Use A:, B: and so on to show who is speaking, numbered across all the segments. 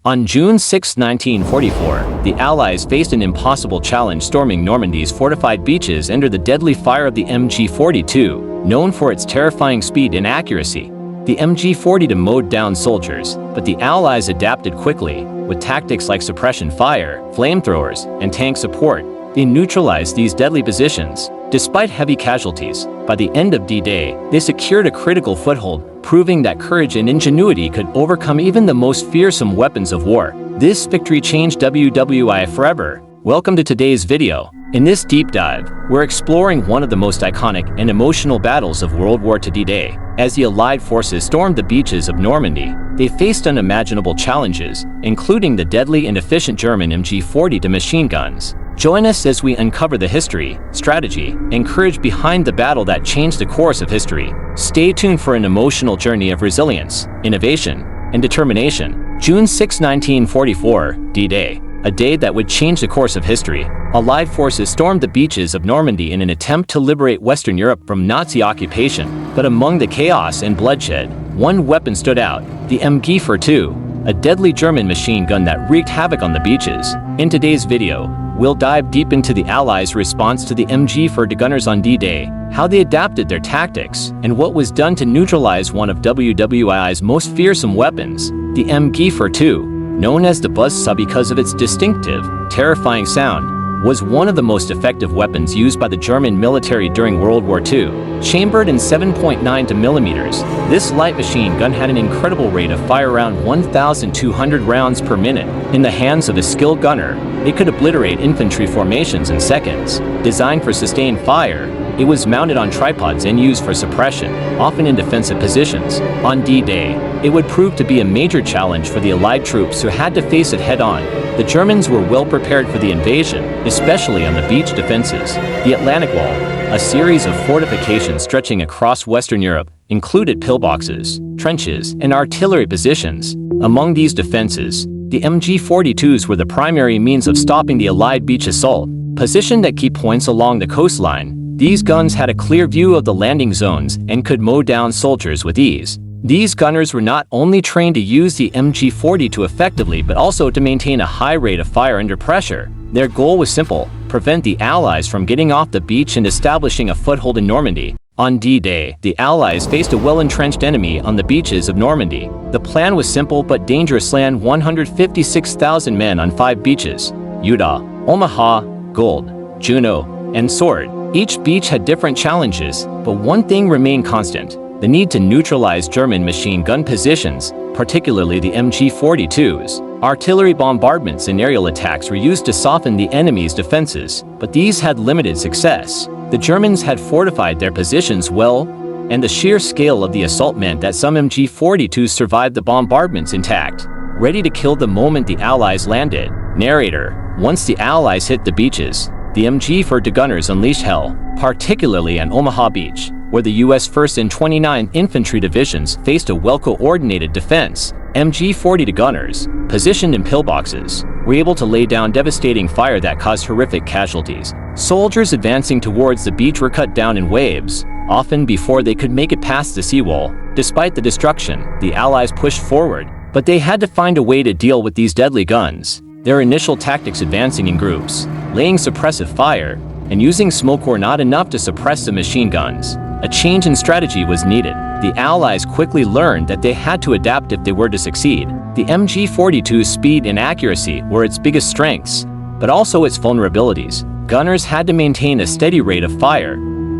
A: On June 6, 1944, the Allies faced an impossible challenge storming Normandy's fortified beaches under the deadly fire of the MG42, known for its terrifying speed and accuracy. The MG42 mowed down soldiers, but the Allies adapted quickly. With tactics like suppression fire, flamethrowers, and tank support, they neutralized these deadly positions. Despite heavy casualties, by the end of D-Day, they secured a critical foothold, proving that courage and ingenuity could overcome even the most fearsome weapons of war. This victory changed WWI forever. Welcome to today's video. In this deep dive, we're exploring one of the most iconic and emotional battles of World War II D-Day. As the Allied forces stormed the beaches of Normandy, they faced unimaginable challenges, including the deadly and efficient German MG42 machine guns. Join us as we uncover the history, strategy, and courage behind the battle that changed the course of history. Stay tuned for an emotional journey of resilience, innovation, and determination. June 6, 1944, D-Day. A day that would change the course of history. Allied forces stormed the beaches of Normandy in an attempt to liberate Western Europe from Nazi occupation. But among the chaos and bloodshed, one weapon stood out, the MG42, a deadly German machine gun that wreaked havoc on the beaches. In today's video, we'll dive deep into the Allies' response to the MG42 gunners on D-Day, how they adapted their tactics, and what was done to neutralize one of WWI's most fearsome weapons, the MG42. Known as the buzzsaw because of its distinctive, terrifying sound, was one of the most effective weapons used by the German military during World War II. Chambered in 7.9 mm, this light machine gun had an incredible rate of fire around 1,200 rounds per minute. In the hands of a skilled gunner, it could obliterate infantry formations in seconds. Designed for sustained fire, it was mounted on tripods and used for suppression, often in defensive positions. On D-Day, it would prove to be a major challenge for the Allied troops who had to face it head-on. The Germans were well prepared for the invasion, especially on the beach defenses. The Atlantic Wall, a series of fortifications stretching across Western Europe, included pillboxes, trenches, and artillery positions. Among these defenses, the MG42s were the primary means of stopping the Allied beach assault. Positioned at key points along the coastline, these guns had a clear view of the landing zones and could mow down soldiers with ease. These gunners were not only trained to use the MG42 effectively but also to maintain a high rate of fire under pressure. Their goal was simple: prevent the Allies from getting off the beach and establishing a foothold in Normandy. On D-Day, the Allies faced a well-entrenched enemy on the beaches of Normandy. The plan was simple but dangerous: land 156,000 men on 5 beaches: Utah, Omaha, Gold, Juno, and Sword. Each beach had different challenges, but one thing remained constant: the need to neutralize German machine gun positions, particularly the MG42s. Artillery bombardments and aerial attacks were used to soften the enemy's defenses, but these had limited success. The Germans had fortified their positions well, and the sheer scale of the assault meant that some MG42s survived the bombardments intact, ready to kill the moment the Allies landed. Narrator: once the Allies hit the beaches, the MG42 gunners unleashed hell, particularly on Omaha Beach, where the U.S. 1st and 29th Infantry Divisions faced a well-coordinated defense. MG42 gunners, positioned in pillboxes, were able to lay down devastating fire that caused horrific casualties. Soldiers advancing towards the beach were cut down in waves, often before they could make it past the seawall. Despite the destruction, the Allies pushed forward, but they had to find a way to deal with these deadly guns. Their initial tactics, advancing in groups, laying suppressive fire, and using smoke, were not enough to suppress the machine guns. A change in strategy was needed. The Allies quickly learned that they had to adapt if they were to succeed. The MG42's speed and accuracy were its biggest strengths, but also its vulnerabilities. Gunners had to maintain a steady rate of fire,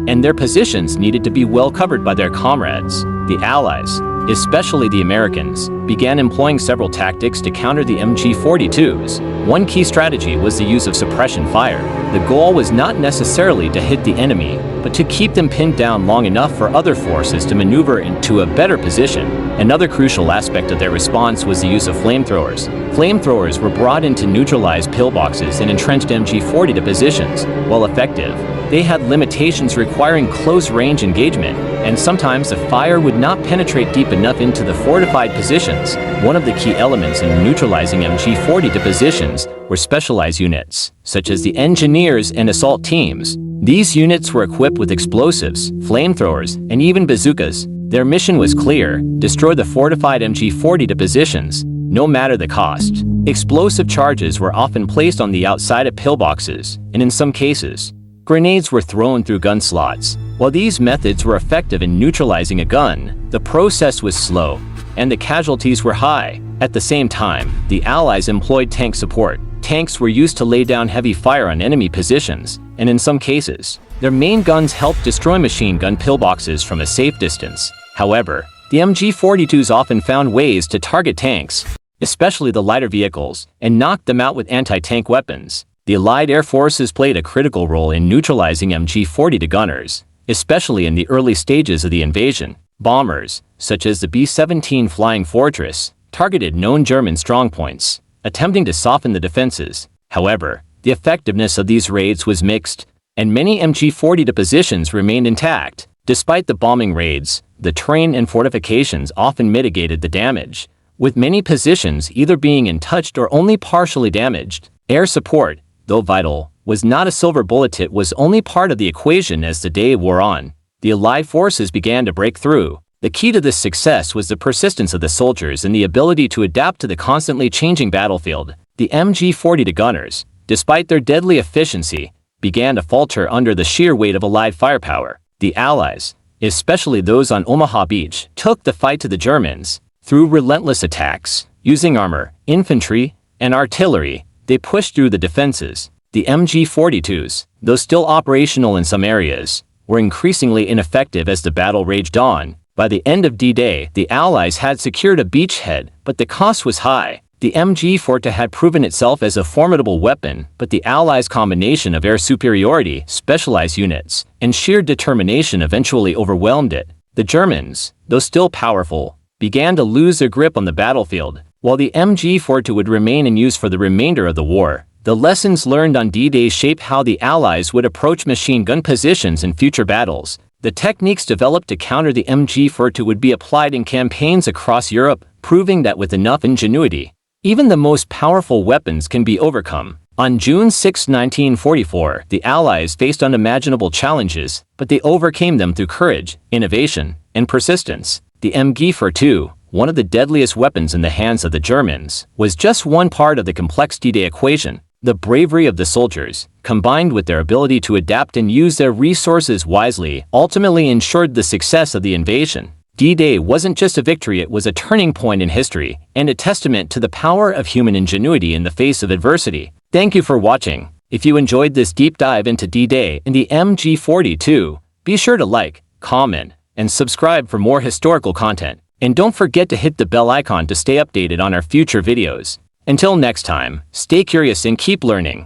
A: and their positions needed to be well covered by their comrades. The Allies, especially the Americans, began employing several tactics to counter the MG42s. One key strategy was the use of suppression fire. The goal was not necessarily to hit the enemy, but to keep them pinned down long enough for other forces to maneuver into a better position. Another crucial aspect of their response was the use of flamethrowers. Flamethrowers were brought in to neutralize pillboxes and entrenched MG42 positions. While effective, they had limitations requiring close-range engagement, and sometimes the fire would not penetrate deep enough into the fortified positions. One of the key elements in neutralizing MG42 positions were specialized units, such as the engineers and assault teams. These units were equipped with explosives, flamethrowers, and even bazookas. Their mission was clear: destroy the fortified MG42 positions. no matter the cost. Explosive charges were often placed on the outside of pillboxes, and in some cases, grenades were thrown through gun slots. While these methods were effective in neutralizing a gun, the process was slow, and the casualties were high. At the same time, the Allies employed tank support. Tanks were used to lay down heavy fire on enemy positions, and in some cases, their main guns helped destroy machine gun pillboxes from a safe distance. However, the MG42s often found ways to target tanks, especially the lighter vehicles, and knocked them out with anti-tank weapons. The Allied air forces played a critical role in neutralizing MG42 gunners, especially in the early stages of the invasion. Bombers, such as the B-17 Flying Fortress, targeted known German strongpoints, attempting to soften the defenses. However, the effectiveness of these raids was mixed, and many MG42 positions remained intact. Despite the bombing raids, the terrain and fortifications often mitigated the damage, with many positions either being untouched or only partially damaged. Air support, though vital, was not a silver bullet. It was only part of the equation. As the day wore on, the Allied forces began to break through. The key to this success was the persistence of the soldiers and the ability to adapt to the constantly changing battlefield. The MG42 gunners, despite their deadly efficiency, began to falter under the sheer weight of Allied firepower. The Allies, especially those on Omaha Beach, took the fight to the Germans. Through relentless attacks, using armor, infantry, and artillery, they pushed through the defenses. The MG42s, though still operational in some areas, were increasingly ineffective as the battle raged on. By the end of D-Day, the Allies had secured a beachhead, but the cost was high. The MG42 had proven itself as a formidable weapon, but the Allies' combination of air superiority, specialized units, and sheer determination eventually overwhelmed it. The Germans, though still powerful, began to lose their grip on the battlefield. While the MG42 would remain in use for the remainder of the war, the lessons learned on D-Day shaped how the Allies would approach machine gun positions in future battles. The techniques developed to counter the MG42 would be applied in campaigns across Europe, proving that with enough ingenuity, even the most powerful weapons can be overcome. On June 6, 1944, the Allies faced unimaginable challenges, but they overcame them through courage, innovation, and persistence. The MG42, one of the deadliest weapons in the hands of the Germans, was just one part of the complex D-Day equation. The bravery of the soldiers, combined with their ability to adapt and use their resources wisely, ultimately ensured the success of the invasion. D-Day wasn't just a victory, it was a turning point in history, and a testament to the power of human ingenuity in the face of adversity. Thank you for watching. If you enjoyed this deep dive into D-Day and the MG42, be sure to like, comment, and subscribe for more historical content. And don't forget to hit the bell icon to stay updated on our future videos. Until next time, stay curious and keep learning.